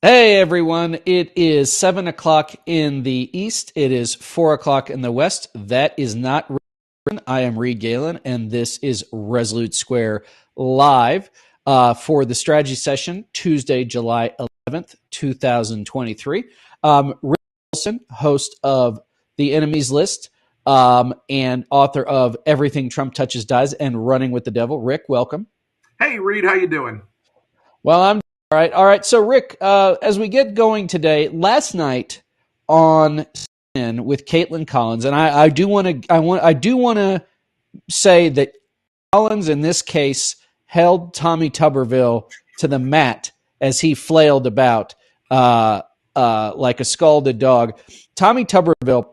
Hey everyone, it is 7 o'clock in the East. It is 4 o'clock in the West. That is not Reed. I am Reed Galen, and this is Resolute Square live for the strategy session, Tuesday, July 11th, 2023. Rick Wilson, host of The Enemies List and author of Everything Trump Touches Dies and Running with the Devil. Rick, welcome. Hey, Reed, how you doing? Well, I'm all right. So, Rick, as we get going today, last night on CNN with Caitlin Collins, and I do want to say that Collins in this case held Tommy Tuberville to the mat as he flailed about like a scalded dog. Tommy Tuberville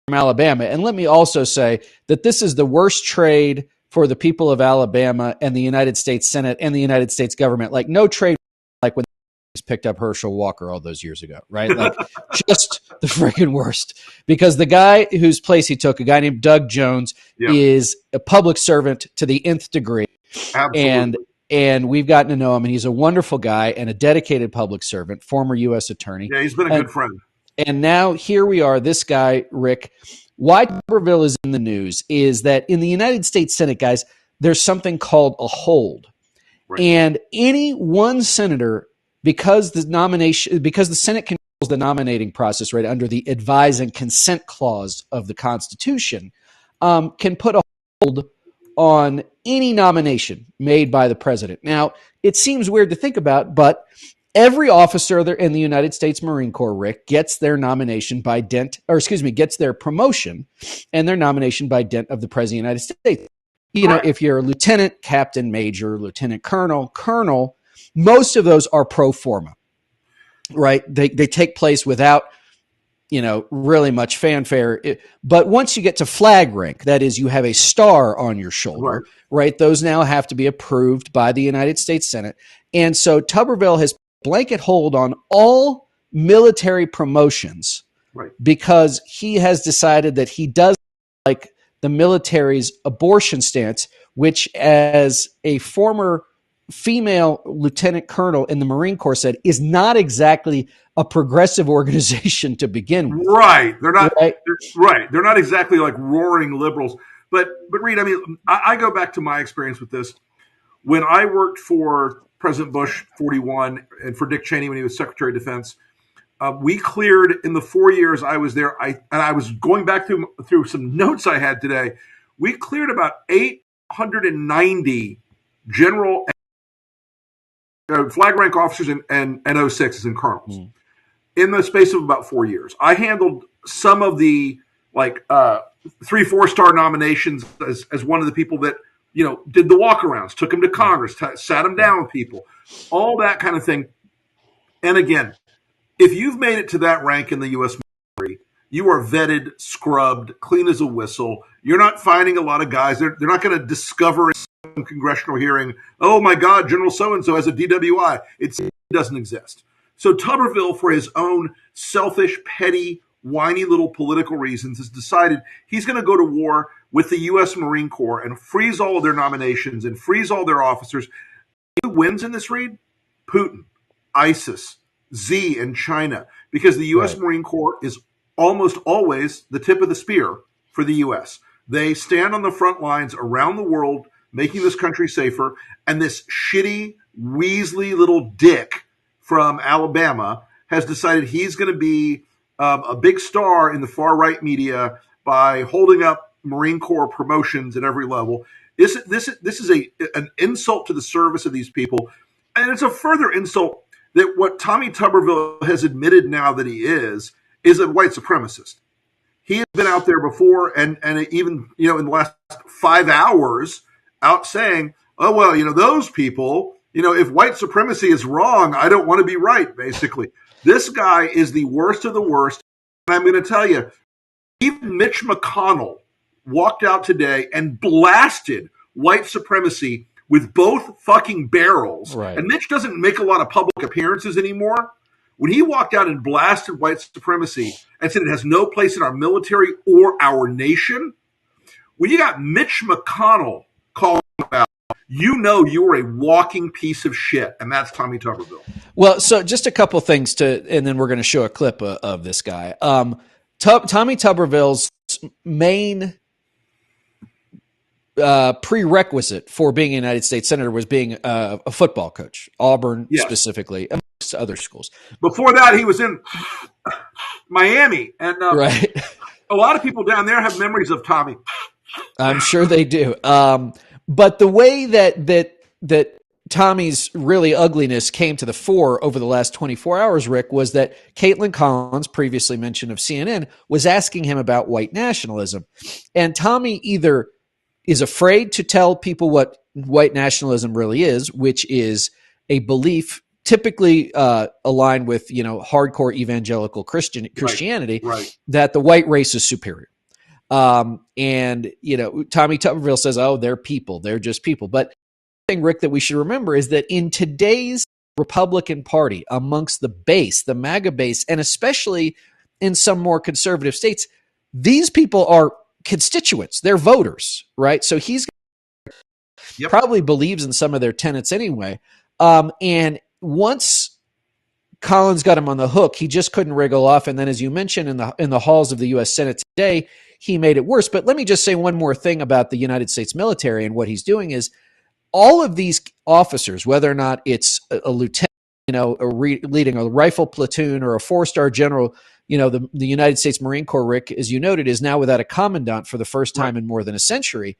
from Alabama, and let me also say that this is the worst trade for the people of Alabama and the United States Senate and the United States government. Like no trade like when they picked up Herschel Walker all those years ago, right? Like just the freaking worst. Because the guy whose place he took, a guy named Doug Jones, is a public servant to the nth degree. Absolutely. And we've gotten to know him, and he's a wonderful guy and a dedicated public servant, former U.S. attorney. Yeah, he's been a good friend. And now here we are, this guy, Rick. Why Tuberville is in the news is that in the United States Senate, guys, there's something called a hold. Right. And any one senator, because the Senate controls the nominating process, right, under the advise and consent clause of the Constitution, can put a hold on any nomination made by the president. Now, it seems weird to think about, but every officer there in the United States Marine Corps, Rick, gets their nomination by gets their promotion and their nomination by dint of the President of the United States. You know, if you're a lieutenant, captain, major, lieutenant colonel, most of those are pro forma, right? They take place without, really much fanfare. But once you get to flag rank, that is, you have a star on your shoulder, right? Those now have to be approved by the United States Senate. And so Tuberville has blanket hold on all military promotions because he has decided that he does like the military's abortion stance, which as a former female lieutenant colonel in the Marine Corps said is not exactly a progressive organization to begin with. Right. They're not right. They're not exactly like roaring liberals. But Reed, I mean, I go back to my experience with this. When I worked for President Bush 41 and for Dick Cheney when he was Secretary of Defense, we cleared in the 4 years I was there. I was going back through some notes I had today. We cleared about 890 general flag rank officers and 06s and colonels in the space of about 4 years. I handled some of the 3-4 star nominations as one of the people that did the walkarounds, took him to Congress, sat him down with people, all that kind of thing. And again, if you've made it to that rank in the U.S. military, you are vetted, scrubbed, clean as a whistle. You're not finding a lot of guys. They're not going to discover in some congressional hearing, oh my God, General so-and-so has a DWI. It doesn't exist. So Tuberville, for his own selfish, petty, whiny little political reasons, has decided he's going to go to war with the U.S. Marine Corps and freeze all of their nominations and freeze all their officers. Who wins in this, Reed? Putin, ISIS, Z, and China, because the U.S. Marine Corps is almost always the tip of the spear for the U.S. They stand on the front lines around the world, making this country safer, and this shitty, weaselly little dick from Alabama has decided he's going to be a big star in the far-right media by holding up Marine Corps promotions at every level. This is an insult to the service of these people, and it's a further insult that what Tommy Tuberville has admitted now that he is a white supremacist. He has been out there before, and even in the last 5 hours, out saying, "Oh well, those people, if white supremacy is wrong, I don't want to be right." Basically, this guy is the worst of the worst. And I'm going to tell you, even Mitch McConnell walked out today and blasted white supremacy with both fucking barrels. Right. And Mitch doesn't make a lot of public appearances anymore. When he walked out and blasted white supremacy and said it has no place in our military or our nation, when you got Mitch McConnell calling about, you are a walking piece of shit, and that's Tommy Tuberville. Well, so just a couple things and then we're going to show a clip of this guy. Tommy Tuberville's main prerequisite for being a United States Senator was being a football coach, Auburn specifically, amongst other schools. Before that, he was in Miami. And right. A lot of people down there have memories of Tommy. I'm sure they do. But the way that Tommy's really ugliness came to the fore over the last 24 hours, Rick, was that Caitlin Collins, previously mentioned of CNN, was asking him about white nationalism. And Tommy either is afraid to tell people what white nationalism really is, which is a belief typically aligned with, hardcore evangelical Christianity, that the white race is superior. And Tommy Tuberville says, oh, they're people. They're just people. But thing, Rick, that we should remember is that in today's Republican Party, amongst the base, the MAGA base, and especially in some more conservative states, these people are constituents. They're voters, right? So he's probably believes in some of their tenets anyway. And once Collins got him on the hook, he just couldn't wriggle off. And then, as you mentioned, in the halls of the U.S. Senate today, he made it worse. But let me just say one more thing about the United States military and what he's doing is all of these officers, whether or not it's a lieutenant, leading a rifle platoon or a 4-star general, the United States Marine Corps, Rick, as you noted, is now without a commandant for the first time in more than a century.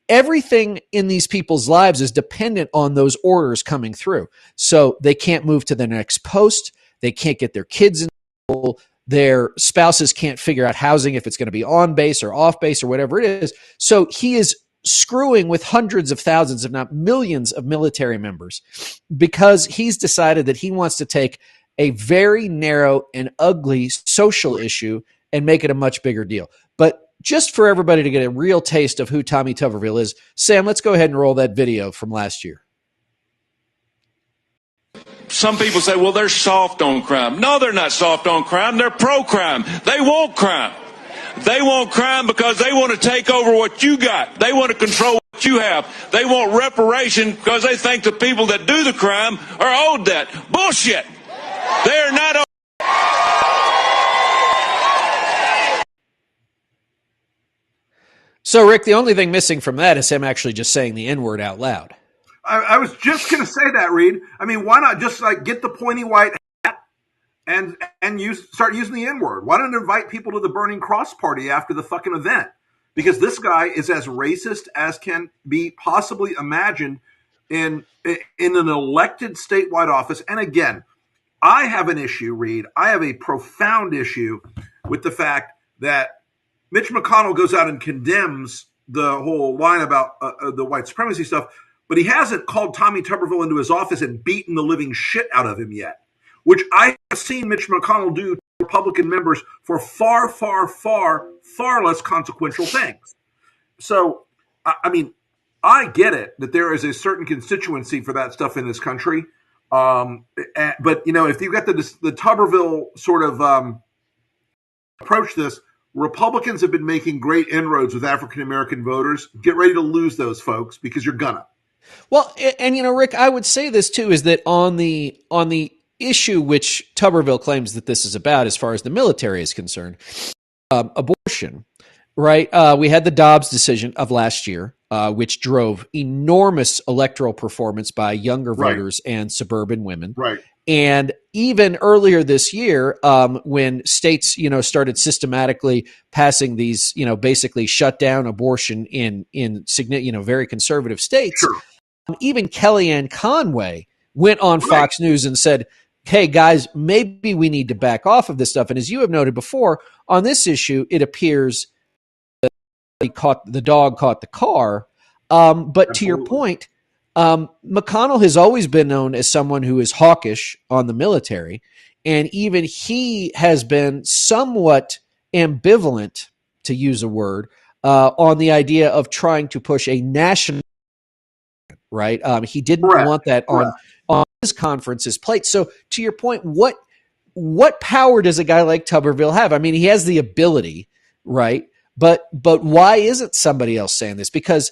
Everything in these people's lives is dependent on those orders coming through. So they can't move to the next post. They can't get their kids in school. Their spouses can't figure out housing if it's going to be on base or off base or whatever it is. So he is screwing with hundreds of thousands, if not millions, of military members because he's decided that he wants to take a very narrow and ugly social issue and make it a much bigger deal. But just for everybody to get a real taste of who Tommy Tuberville is, Sam, let's go ahead and roll that video from last year. Some people say, well, they're soft on crime. No, they're not soft on crime. They're pro-crime. They want crime. They want crime because they want to take over what you got. They want to control what you have. They want reparation because they think the people that do the crime are owed that. Bullshit. They're not owed. So, Rick, the only thing missing from that is him actually just saying the N-word out loud. I was just going to say that, Reed. I mean, why not just get the pointy white hat and start using the N-word? Why don't invite people to the Burning Cross party after the fucking event? Because this guy is as racist as can be possibly imagined in an elected statewide office. And again, I have an issue, Reed. I have a profound issue with the fact that Mitch McConnell goes out and condemns the whole line about the white supremacy stuff, but he hasn't called Tommy Tuberville into his office and beaten the living shit out of him yet, which I have seen Mitch McConnell do to Republican members for far, far, far, far less consequential things. So, I mean, I get it that there is a certain constituency for that stuff in this country. But, if you've got the Tuberville sort of approach this, Republicans have been making great inroads with African-American voters. Get ready to lose those folks because you're gonna. Well, and Rick, I would say this too, is that on the issue which Tuberville claims that this is about, as far as the military is concerned, abortion, right? We had the Dobbs decision of last year, which drove enormous electoral performance by younger voters and suburban women. Right. And even earlier this year, when states, started systematically passing these, basically shut down abortion in very conservative states, sure. Even Kellyanne Conway went on Fox News and said, hey, guys, maybe we need to back off of this stuff. And as you have noted before, on this issue, it appears that the dog caught the car. But Absolutely. To your point, McConnell has always been known as someone who is hawkish on the military, and even he has been somewhat ambivalent, to use a word, on the idea of trying to push a national, right? He didn't want that on his conference's plate. So to your point, what power does a guy like Tuberville have? I mean, he has the ability, right? But why isn't somebody else saying this? Because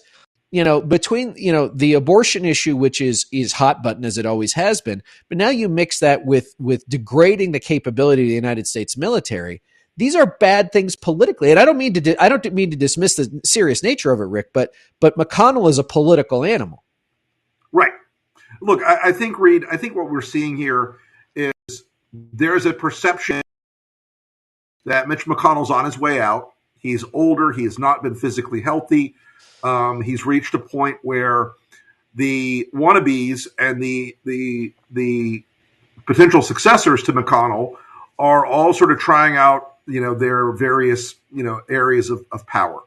between, the abortion issue, which is hot button as it always has been, but now you mix that with degrading the capability of the United States military. These are bad things politically, and I don't mean to dismiss the serious nature of it, Rick. But McConnell is a political animal, right? Look, I think, Reed. I think what we're seeing here is there's a perception that Mitch McConnell's on his way out. He's older. He has not been physically healthy. He's reached a point where the wannabes and the potential successors to McConnell are all sort of trying out, their various, areas of power.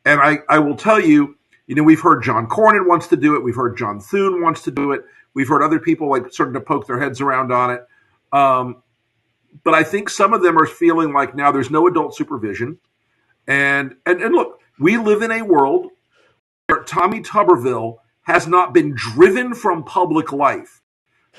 And I will tell you, we've heard John Cornyn wants to do it. We've heard John Thune wants to do it. We've heard other people starting to poke their heads around on it. But I think some of them are feeling like now there's no adult supervision. And look, we live in a world where Tommy Tuberville has not been driven from public life.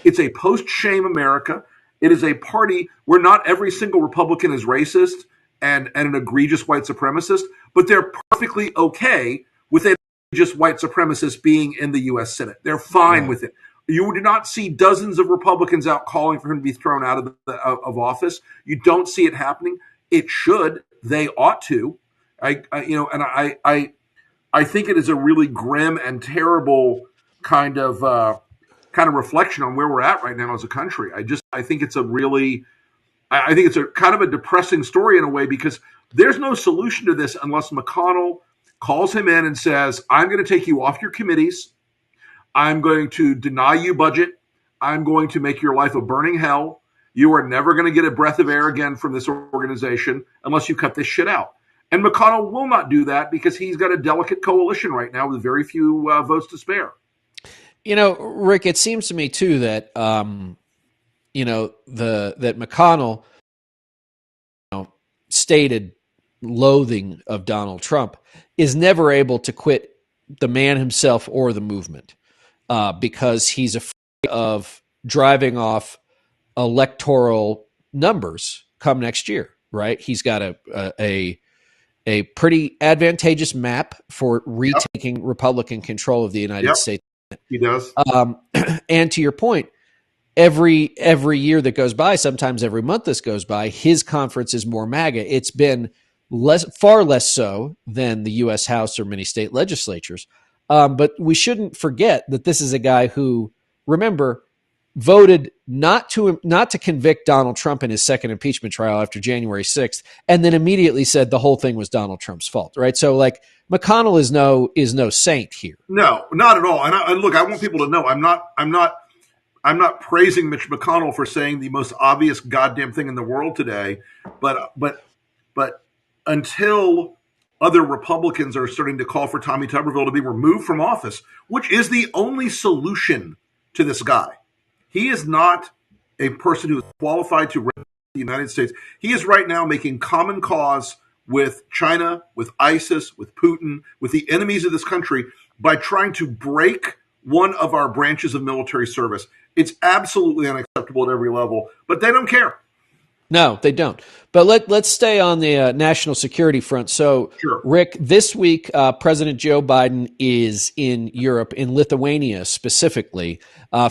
It's a post-shame America. It is a party where not every single Republican is racist and an egregious white supremacist, but they're perfectly okay with an egregious white supremacist being in the U.S. Senate. They're fine with it. You do not see dozens of Republicans out calling for him to be thrown out of office. You don't see it happening. It should. They ought to. I think it is a really grim and terrible kind of reflection on where we're at right now as a country. I think it's a kind of a depressing story in a way, because there's no solution to this unless McConnell calls him in and says, I'm going to take you off your committees. I'm going to deny you budget. I'm going to make your life a burning hell. You are never going to get a breath of air again from this organization unless you cut this shit out. And McConnell will not do that because he's got a delicate coalition right now with very few votes to spare. Rick, it seems to me too that that McConnell stated loathing of Donald Trump is never able to quit the man himself or the movement because he's afraid of driving off electoral numbers come next year. Right? He's got a pretty advantageous map for retaking Republican control of the United States. He does. And to your point, every year that goes by, sometimes every month this goes by, his conference is more MAGA. It's been far less so than the U.S. House or many state legislatures. But we shouldn't forget that this is a guy who, remember, voted not to convict Donald Trump in his second impeachment trial after January 6th, and then immediately said the whole thing was Donald Trump's fault, right? So, McConnell is no saint here. No, not at all. And look, I want people to know I'm not praising Mitch McConnell for saying the most obvious goddamn thing in the world today, but until other Republicans are starting to call for Tommy Tuberville to be removed from office, which is the only solution to this guy. He is not a person who is qualified to represent the United States. He is right now making common cause with China, with ISIS, with Putin, with the enemies of this country by trying to break one of our branches of military service. It's absolutely unacceptable at every level, but they don't care. No, they don't. But let's stay on the national security front. So, Sure. Rick, this week, President Joe Biden is in Europe, in Lithuania specifically,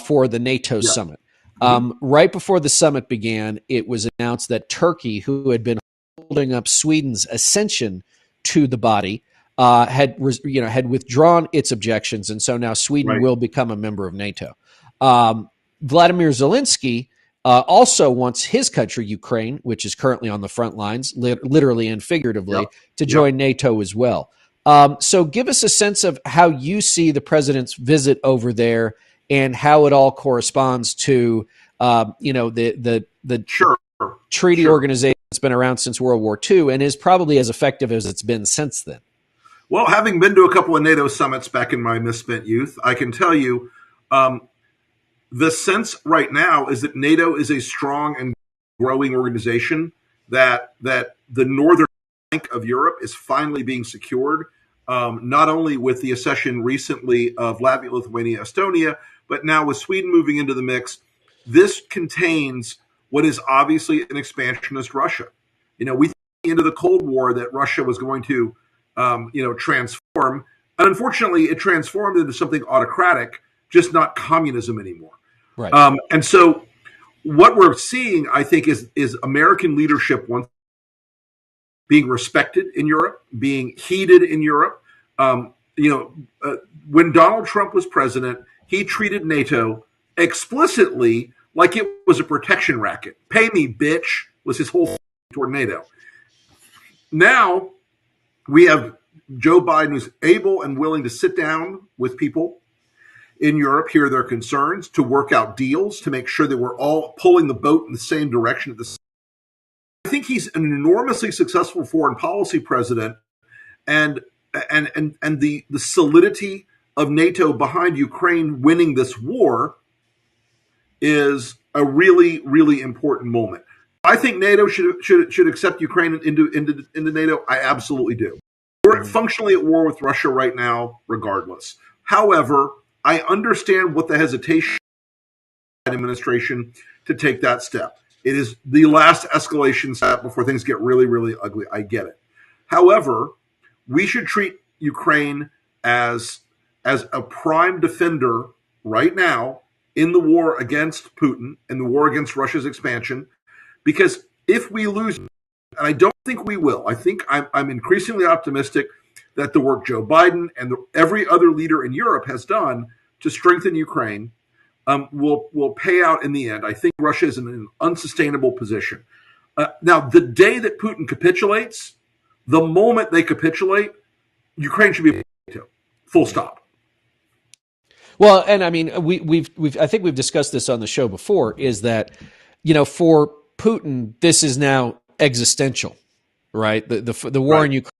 for the NATO summit. Right before the summit began, it was announced that Turkey, who had been holding up Sweden's ascension to the body, had withdrawn its objections, and so now Sweden will become a member of NATO. Vladimir Zelensky also wants his country, Ukraine, which is currently on the front lines, literally and figuratively, to join NATO as well. So give us a sense of how you see the president's visit over there and how it all corresponds to, the treaty organization that's been around since World War II and is probably as effective as it's been since then. Well, having been to a couple of NATO summits back in my misspent youth, I can tell you the sense right now is that NATO is a strong and growing organization, that the northern flank of Europe is finally being secured, not only with the accession recently of Latvia, Lithuania, Estonia, but now with Sweden moving into the mix. This contains what is obviously an expansionist Russia. We think into the Cold War that Russia was going to transform And unfortunately, it transformed into something autocratic, just not communism anymore. Right. And so what we're seeing, I think, is American leadership once being respected in Europe, being heeded in Europe. When Donald Trump was president, he treated NATO explicitly like it was a protection racket. Pay me, bitch, was his whole thing toward NATO. Now we have Joe Biden, who's able and willing to sit down with people in Europe, hear their concerns, to work out deals, to make sure that we're all pulling the boat in the same direction at the same time. I think he's an enormously successful foreign policy president, and the solidity of NATO behind Ukraine winning this war is a really, really important moment. I think NATO should accept Ukraine into NATO. I absolutely do. We're functionally at war with Russia right now, regardless. However, I understand what the hesitation of the administration to take that step. It is the last escalation step before things get really, really ugly. I get it. However, we should treat Ukraine as a prime defender right now in the war against Putin and the war against Russia's expansion. Because if we lose, and I don't think we will, I think I'm increasingly optimistic that the work Joe Biden and every other leader in Europe has done to strengthen Ukraine will pay out in the end. I think Russia is in an unsustainable position. Now, the day that Putin capitulates, the moment they capitulate, Ukraine should be NATO. Full stop. Well, and I mean, I think we've discussed this on the show before, is that, for Putin, this is now existential, right? The war in Ukraine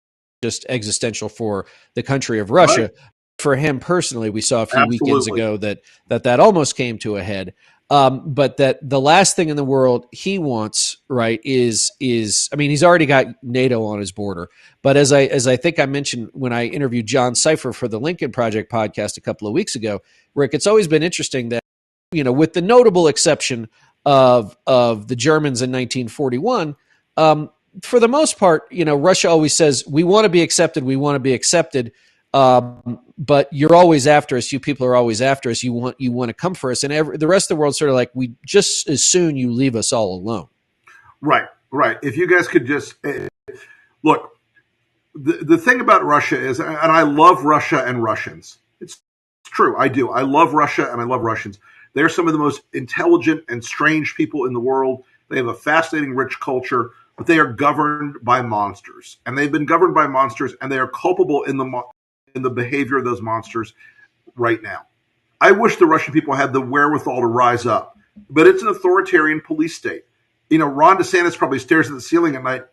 is just existential for the country of Russia. Right. For him personally, we saw a few weekends ago that almost came to a head. But that the last thing in the world he wants, right, is I mean, he's already got NATO on his border. But as I think I mentioned when I interviewed John Cipher for the Lincoln Project podcast a couple of weeks ago, Rick, it's always been interesting that, with the notable exception of the Germans in 1941, for the most part, Russia always says, we want to be accepted. We want to be accepted. But you're always after us. You people are always after us. You want to come for us. And the rest of the world's sort of like, we just as soon you leave us all alone. Right. If you guys could just look, the thing about Russia is, and I love Russia and Russians. It's true. I do. I love Russia and I love Russians. They're some of the most intelligent and strange people in the world. They have a fascinating, rich culture, but they are governed by monsters, and they've been governed by monsters, and they are culpable in the behavior of those monsters right now. I wish the Russian people had the wherewithal to rise up, but it's an authoritarian police state. Ron DeSantis probably stares at the ceiling at night,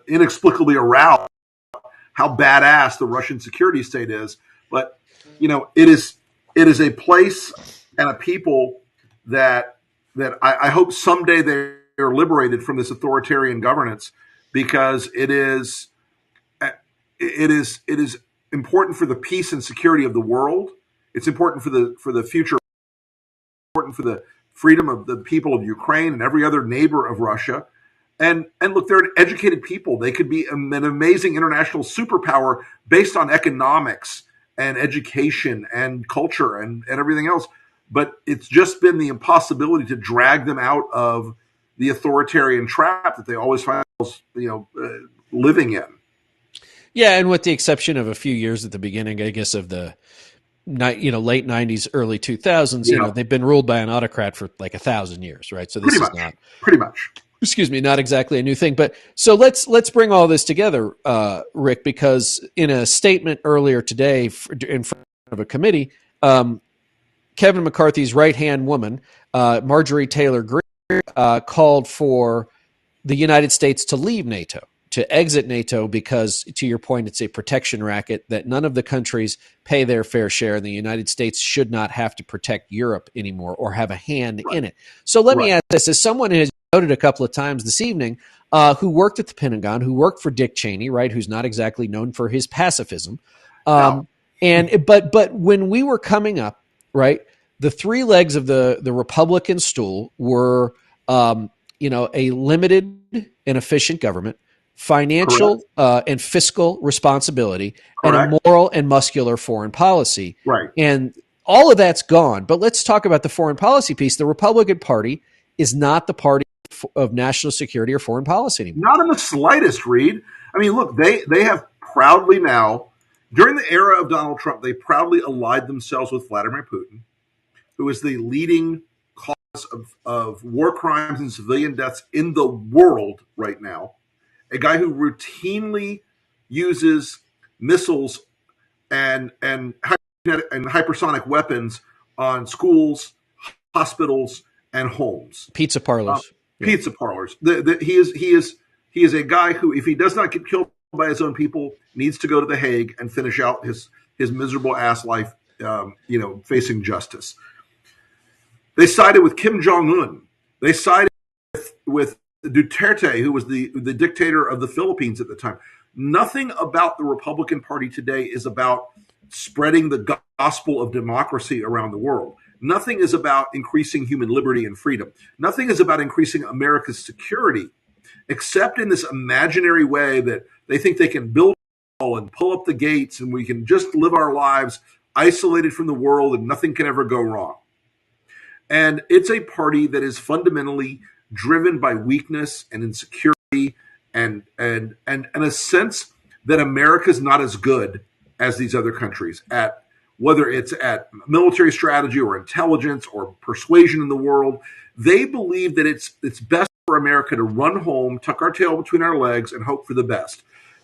inexplicably aroused how badass the Russian security state is. But, it is a place and a people that I hope someday they're liberated from this authoritarian governance, because it is important for the peace and security of the world. It's important for the future, important for the freedom of the people of Ukraine and every other neighbor of Russia. And look, they're an educated people. They could be an amazing international superpower based on economics and education and culture and everything else. But it's just been the impossibility to drag them out of the authoritarian trap that they always find themselves, living in. Yeah, and with the exception of a few years at the beginning, I guess, of the late 90s, early 2000s, they've been ruled by an autocrat for like 1,000 years, right? So this is not pretty much. Excuse me, not exactly a new thing. But so let's bring all this together, Rick, because in a statement earlier today in front of a committee, Kevin McCarthy's right-hand woman, Marjorie Taylor Greene, called for the United States to leave NATO, to exit NATO, because, to your point, it's a protection racket that none of the countries pay their fair share, and the United States should not have to protect Europe anymore or have a hand in it. So let me ask this, as someone who has noted a couple of times this evening, who worked at the Pentagon, who worked for Dick Cheney, right, who's not exactly known for his pacifism. But when we were coming up, right, the three legs of the Republican stool were, a limited and efficient government, financial and fiscal responsibility, and Correct. a moral and muscular foreign policy. Right. And all of that's gone. But let's talk about the foreign policy piece. The Republican Party is not the party of national security or foreign policy anymore. Not in the slightest, Reed. I mean, look, they have proudly now, during the era of Donald Trump, they proudly allied themselves with Vladimir Putin, who is the leading cause of war crimes and civilian deaths in the world right now. A guy who routinely uses missiles and hypersonic weapons on schools, hospitals, and homes. Pizza parlors. Pizza parlors. He is a guy who, if he does not get killed by his own people, needs to go to The Hague and finish out his miserable ass life, facing justice. They sided with Kim Jong-un. They sided with Duterte, who was the dictator of the Philippines at the time. Nothing about the Republican Party today is about spreading the gospel of democracy around the world. Nothing is about increasing human liberty and freedom. Nothing is about increasing America's security, except in this imaginary way that they think they can build a wall and pull up the gates and we can just live our lives isolated from the world and nothing can ever go wrong. And it's a party that is fundamentally driven by weakness and insecurity and a sense that America's not as good as these other countries at whether it's at military strategy or intelligence or persuasion in the world. They believe that it's best for America to run home, tuck our tail between our legs, and hope for the best.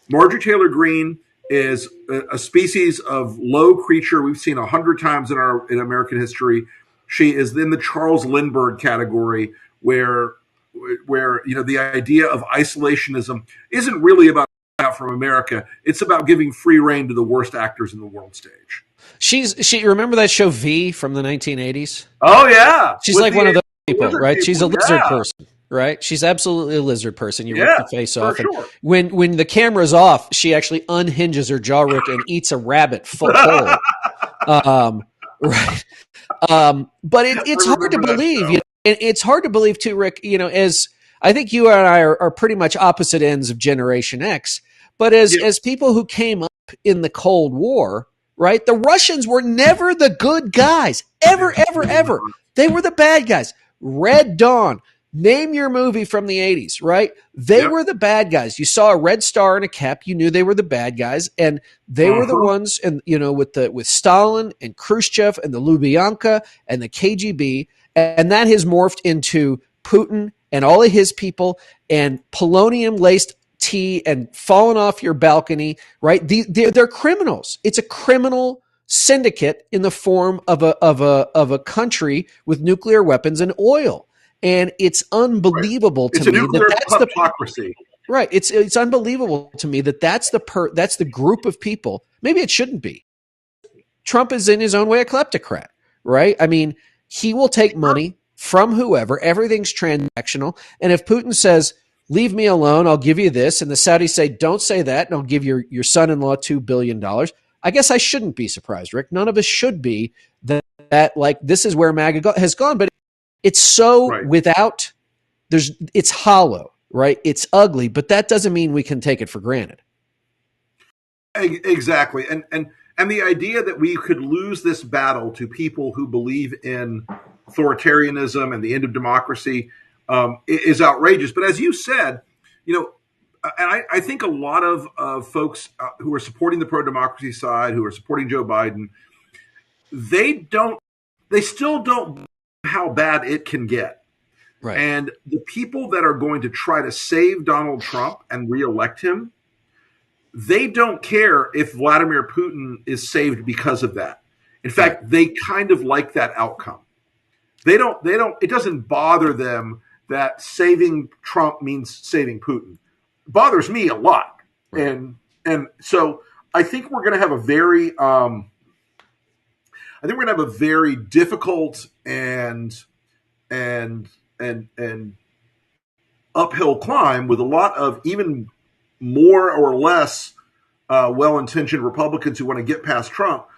Marjorie Taylor Greene is a species of low creature we've seen 100 times in American history. She is in the Charles Lindbergh category, where the idea of isolationism isn't really about out from America. It's about giving free rein to the worst actors in the world stage. She remember that show V from the 1980s? Oh yeah, she's like one of those people, right? She's a lizard yeah. person, right? She's absolutely a lizard person. You rip the face off. Sure. And when the camera's off, she actually unhinges her jaw, Rick, and eats a rabbit full whole. Right. But it's hard to believe. It's hard to believe too, Rick. As I think you and I are pretty much opposite ends of Generation X. But as people who came up in the Cold War, right? The Russians were never the good guys. Ever. They were the bad guys. Red Dawn. Name your movie from the 80s, right? They were the bad guys. You saw a red star and a cap, you knew they were the bad guys, and they were the ones, and with Stalin and Khrushchev and the Lubyanka and the KGB, and that has morphed into Putin and all of his people and polonium-laced tea and falling off your balcony, right? They're criminals. It's a criminal syndicate in the form of a country with nuclear weapons and oil. And it's unbelievable to me that that's the hypocrisy. Right. It's unbelievable to me that that's the group of people. Maybe it shouldn't be. Trump is in his own way a kleptocrat, right? I mean, he will take money from whoever. Everything's transactional. And if Putin says, leave me alone, I'll give you this, and the Saudis say, don't say that, and I'll give your son-in-law $2 billion, I guess I shouldn't be surprised, Rick. None of us should be that like this is where MAGA has gone, but it's so it's hollow, right? It's ugly, but that doesn't mean we can take it for granted. Exactly. And the idea that we could lose this battle to people who believe in authoritarianism and the end of democracy is outrageous. But as you said, and I think a lot of folks who are supporting the pro-democracy side, who are supporting Joe Biden, they still don't know how bad it can get. Right. And the people that are going to try to save Donald Trump and reelect him, they don't care if Vladimir Putin is saved because of that. In fact, they kind of like that outcome. It doesn't bother them that saving Trump means saving Putin. It bothers me a lot. Right. And so I think we're going to have a very difficult and uphill climb with a lot of even more or less well-intentioned Republicans who want to get past Trump,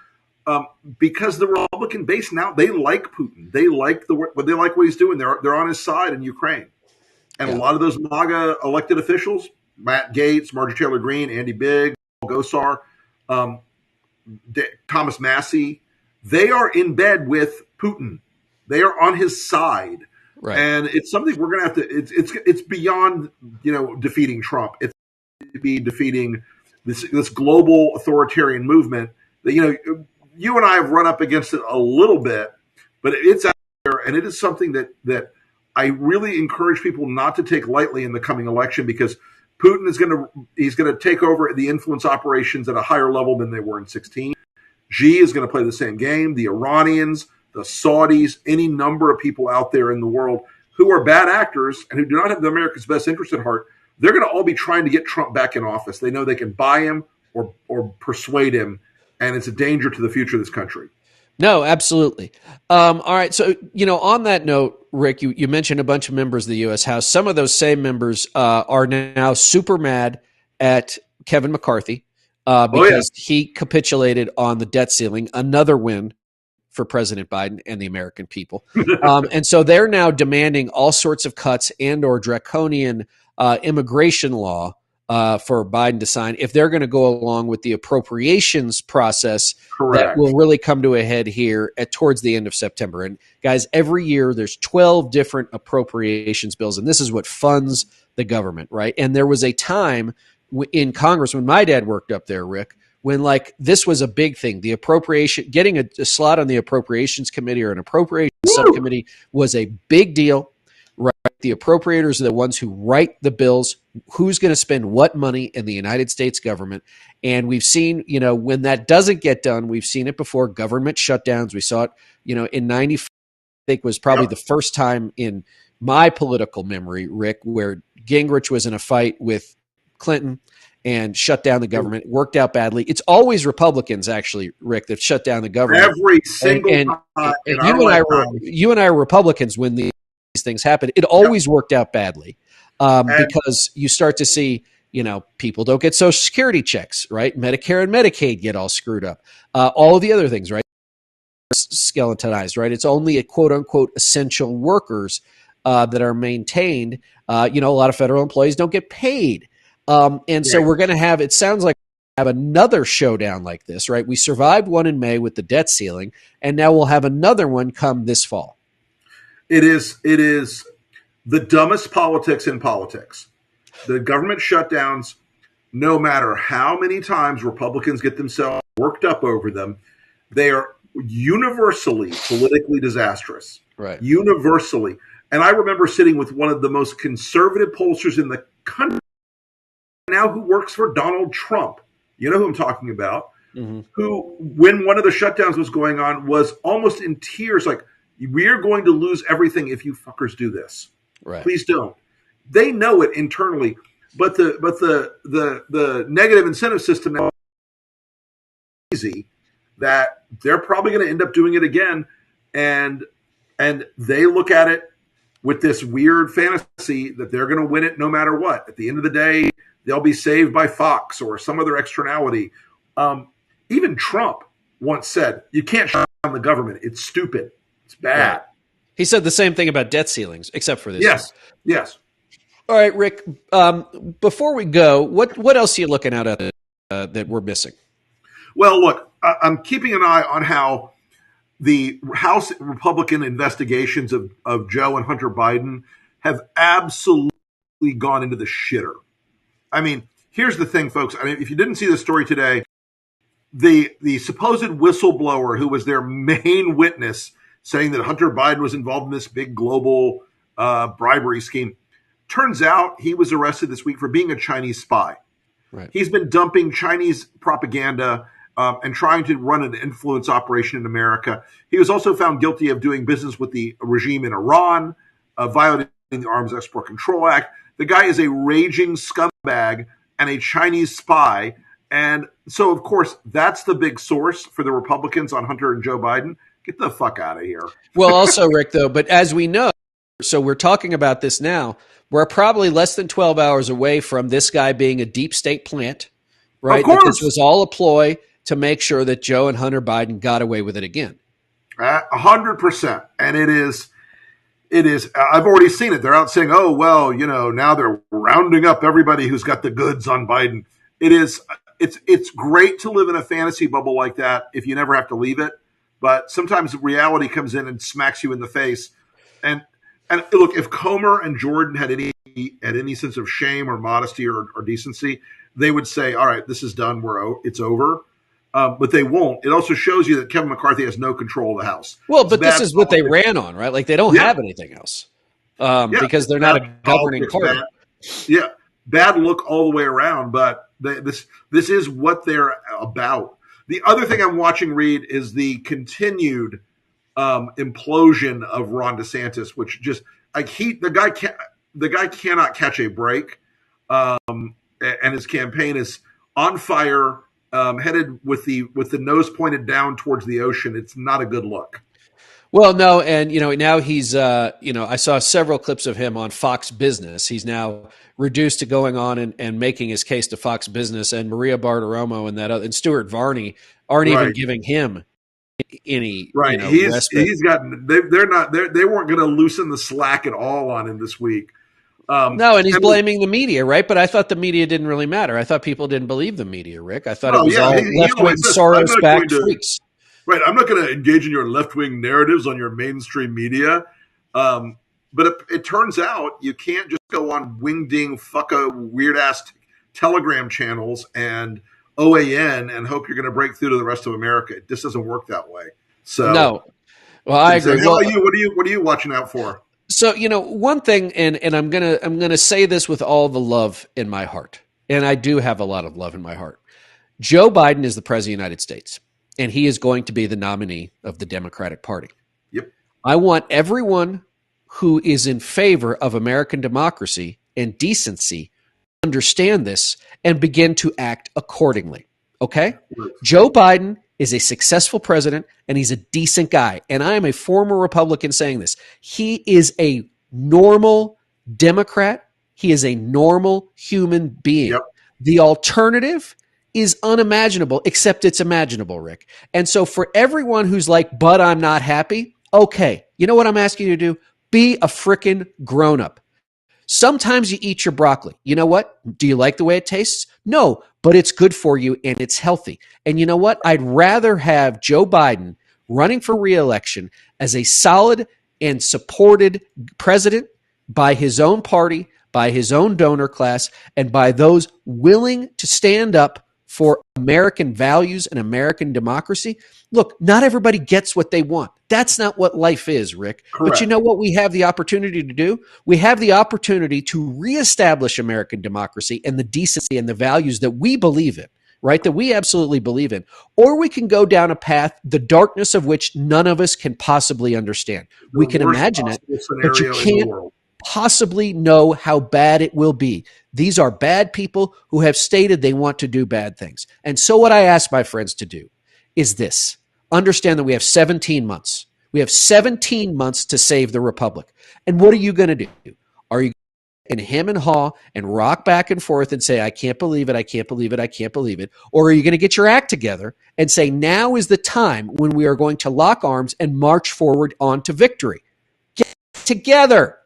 because the Republican base now, they like Putin. They like what he's doing. They're on his side in Ukraine, and a lot of those MAGA elected officials, Matt Gaetz, Marjorie Taylor Greene, Andy Bigg, Paul Gosar, Thomas Massey, they are in bed with Putin. They are on his side. Right. And it's something we're going to have to, it's beyond, defeating Trump. It's to be defeating this global authoritarian movement that, you and I have run up against it a little bit, but it's out there, and it is something that I really encourage people not to take lightly in the coming election, because Putin is going to take over the influence operations at a higher level than they were in 2016. Xi is going to play the same game. The Iranians, the Saudis, any number of people out there in the world who are bad actors and who do not have the America's best interest at heart, they're going to all be trying to get Trump back in office. They know they can buy him or persuade him, and it's a danger to the future of this country. No, absolutely. All right. So, on that note, Rick, you mentioned a bunch of members of the U.S. House. Some of those same members are now super mad at Kevin McCarthy because he capitulated on the debt ceiling, another win for President Biden and the American people. And so they're now demanding all sorts of cuts and or draconian immigration law for Biden to sign if they're going to go along with the appropriations process. Correct. That will really come to a head here towards the end of September. And guys, every year there's 12 different appropriations bills, and this is what funds the government, right? And there was a time in Congress when my dad worked up there, Rick, when this was a big thing. The appropriation, getting a slot on the appropriations committee or an appropriations subcommittee was a big deal. Right, the appropriators are the ones who write the bills, who's going to spend what money in the United States government. And we've seen, when that doesn't get done, we've seen it before, government shutdowns. We saw it, in 95, I think was probably the first time in my political memory, Rick, where Gingrich was in a fight with Clinton and shut down the government. It worked out badly. It's always Republicans, actually, Rick, that shut down the government. Every single time. You and I are Republicans when these things happen. It always worked out badly because you start to see, people don't get Social Security checks, right? Medicare and Medicaid get all screwed up. All of the other things, right? Skeletonized, right? It's only a quote unquote essential workers that are maintained. A lot of federal employees don't get paid. So we're going to have, it sounds like, have another showdown like this, right? We survived one in May with the debt ceiling, and now we'll have another one come this fall. It is the dumbest politics in politics. The government shutdowns, no matter how many times Republicans get themselves worked up over them, they are universally politically disastrous. Right. Universally. And I remember sitting with one of the most conservative pollsters in the country now who works for Donald Trump. You know who I'm talking about, who, when one of the shutdowns was going on, was almost in tears, like, we're going to lose everything if you fuckers do this. Right. Please don't. They know it internally, but the negative incentive system is easy that they're probably going to end up doing it again, and they look at it with this weird fantasy that they're going to win it no matter what. At the end of the day, they'll be saved by Fox or some other externality. Even Trump once said, "You can't shut down the government. It's stupid. It's bad." Right. He said the same thing about debt ceilings, except for this. Yes. All right, Rick, before we go, what else are you looking at that we're missing? Well, look, I'm keeping an eye on how the House Republican investigations of Joe and Hunter Biden have absolutely gone into the shitter. I mean, here's the thing, folks. I mean, if you didn't see the story today, the supposed whistleblower who was their main witness saying that Hunter Biden was involved in this big global bribery scheme. Turns out he was arrested this week for being a Chinese spy. Right. He's been dumping Chinese propaganda and trying to run an influence operation in America. He was also found guilty of doing business with the regime in Iran, violating the Arms Export Control Act. The guy is a raging scumbag and a Chinese spy. And so, of course, that's the big source for the Republicans on Hunter and Joe Biden. Get the fuck out of here. Well, also, Rick, though, but as we know, so we're talking about this now, we're probably less than 12 hours away from this guy being a deep state plant, right? Of course. That this was all a ploy to make sure that Joe and Hunter Biden got away with it again. 100%. And it is, It is. I've already seen it. They're out saying, "Oh, well, now they're rounding up everybody who's got the goods on Biden." It is. It's great to live in a fantasy bubble like that if you never have to leave it. But sometimes reality comes in and smacks you in the face. And look, if Comer and Jordan had any sense of shame or modesty or decency, they would say, "All right, this is done. It's over." But they won't. It also shows you that Kevin McCarthy has no control of the House. Well, but this is what they ran on, right? Like they don't have anything else because they're not a governing party. Bad look all the way around. But this is what they're about. The other thing I'm watching, Reed, is the continued implosion of Ron DeSantis, which just the guy cannot catch a break, and his campaign is on fire. Headed with the nose pointed down towards the ocean. It's not a good look. Well, no, and now he's I saw several clips of him on Fox Business. He's now reduced to going on and making his case to Fox Business, and Maria Bartiromo and Stuart Varney aren't even giving him any respite. He's got they weren't going to loosen the slack at all on him this week. No, and he's blaming the media, right? But I thought the media didn't really matter. I thought people didn't believe the media, Rick. I thought it was all left-wing Soros-backed freaks. Right, I'm not going to engage in your left-wing narratives on your mainstream media. But it turns out you can't just go on wingding, weird-ass Telegram channels and OAN and hope you're going to break through to the rest of America. It just doesn't work that way. So no. Well, I agree. How about you? What are you watching out for? So, one thing, and I'm gonna say this with all the love in my heart, and I do have a lot of love in my heart. Joe Biden is the president of the United States, and he is going to be the nominee of the Democratic Party. Yep. I want everyone who is in favor of American democracy and decency to understand this and begin to act accordingly. Okay? Right. Joe Biden is a successful president, and he's a decent guy. And I am a former Republican saying this. He is a normal Democrat. He is a normal human being. Yep. The alternative is unimaginable, except it's imaginable, Rick. And so for everyone who's like, but I'm not happy, okay, you know what I'm asking you to do? Be a frickin' grown-up. Sometimes you eat your broccoli. You know what? Do you like the way it tastes? No, but it's good for you and it's healthy. And you know what? I'd rather have Joe Biden running for re-election as a solid and supported president by his own party, by his own donor class, and by those willing to stand up for American values and American democracy. Look, not everybody gets what they want. That's not what life is, Rick. Correct. But you know what we have the opportunity to do? We have the opportunity to reestablish American democracy and the decency and the values that we believe in, right? That we absolutely believe in. Or we can go down a path, the darkness of which none of us can possibly understand. We can imagine it, but you can't possibly know how bad it will be. These are bad people who have stated they want to do bad things. And so what I ask my friends to do is this. Understand that we have 17 months. We have 17 months to save the republic. And what are you going to do? Are you going to hem and haw and rock back and forth and say, I can't believe it, I can't believe it, I can't believe it? Or are you going to get your act together and say, now is the time when we are going to lock arms and march forward on to victory? Get together.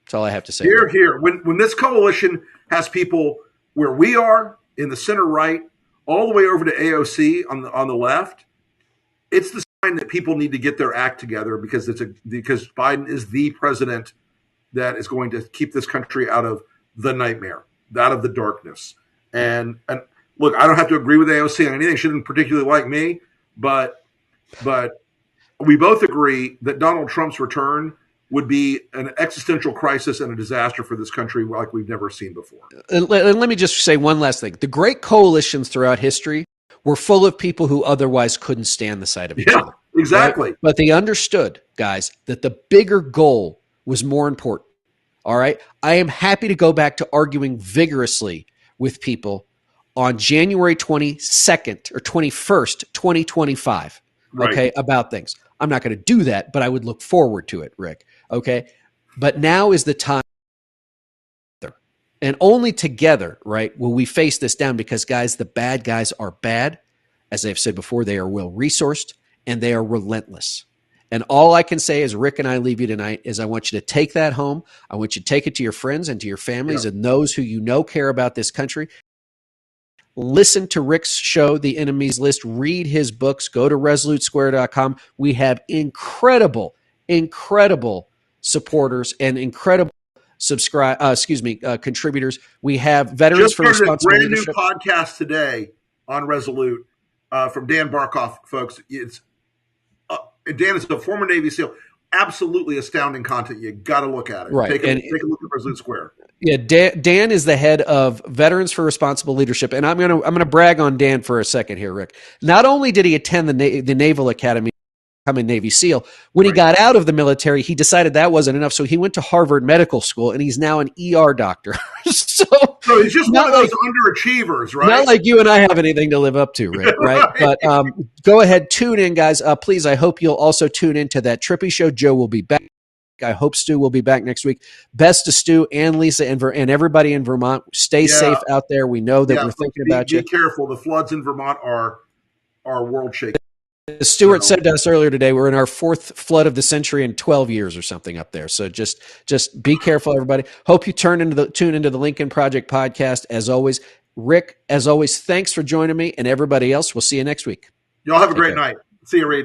That's all I have to say. Here. When this coalition has people where we are in the center right, all the way over to AOC on the left, it's the sign that people need to get their act together because Biden is the president that is going to keep this country out of the nightmare, out of the darkness. And look, I don't have to agree with AOC on anything. She didn't particularly like me, but we both agree that Donald Trump's return would be an existential crisis and a disaster for this country like we've never seen before. And let me just say one last thing. The great coalitions throughout history were full of people who otherwise couldn't stand the sight of each other. Exactly. Right? But they understood, guys, that the bigger goal was more important. All right? I am happy to go back to arguing vigorously with people on January 22nd or 21st, 2025, okay, about things. I'm not going to do that, but I would look forward to it, Rick. Okay. But now is the time. And only together, right, will we face this down because, guys, the bad guys are bad. As I've said before, they are well-resourced and they are relentless. And all I can say as Rick and I leave you tonight is I want you to take that home. I want you to take it to your friends and to your families and those who you know care about this country. Listen to Rick's show, The Enemy's List. Read his books. Go to resolutesquare.com. We have incredible supporters and incredible contributors. We have Veterans Just for started Responsible a brand Leadership. new podcast today on Resolute from Dan Barkoff, folks. It's Dan is a former Navy SEAL. Absolutely astounding content. You got to look at it. Right. Take a look at Resolute Square. Yeah, Dan is the head of Veterans for Responsible Leadership, and I'm gonna brag on Dan for a second here, Rick. Not only did he attend the Naval Academy, become a Navy SEAL, when he got out of the military, he decided that wasn't enough, so he went to Harvard Medical School, and he's now an ER doctor. so he's just one of those underachievers, right? Not like you and I have anything to live up to, Rick, right? But go ahead, tune in, guys. Please, I hope you'll also tune into that Trippy show. Joe will be back. I hope Stu will be back next week. Best to Stu and Lisa and everybody in Vermont. Stay safe out there. We know that we're thinking about you. Be careful. The floods in Vermont are world shaking. As Stuart said to us earlier today, we're in our 4th flood of the century in 12 years or something up there. So just be careful, everybody. Hope you tune into the Lincoln Project podcast. As always, Rick, thanks for joining me, and everybody else. We'll see you next week. Y'all have a great night. See you, Reed.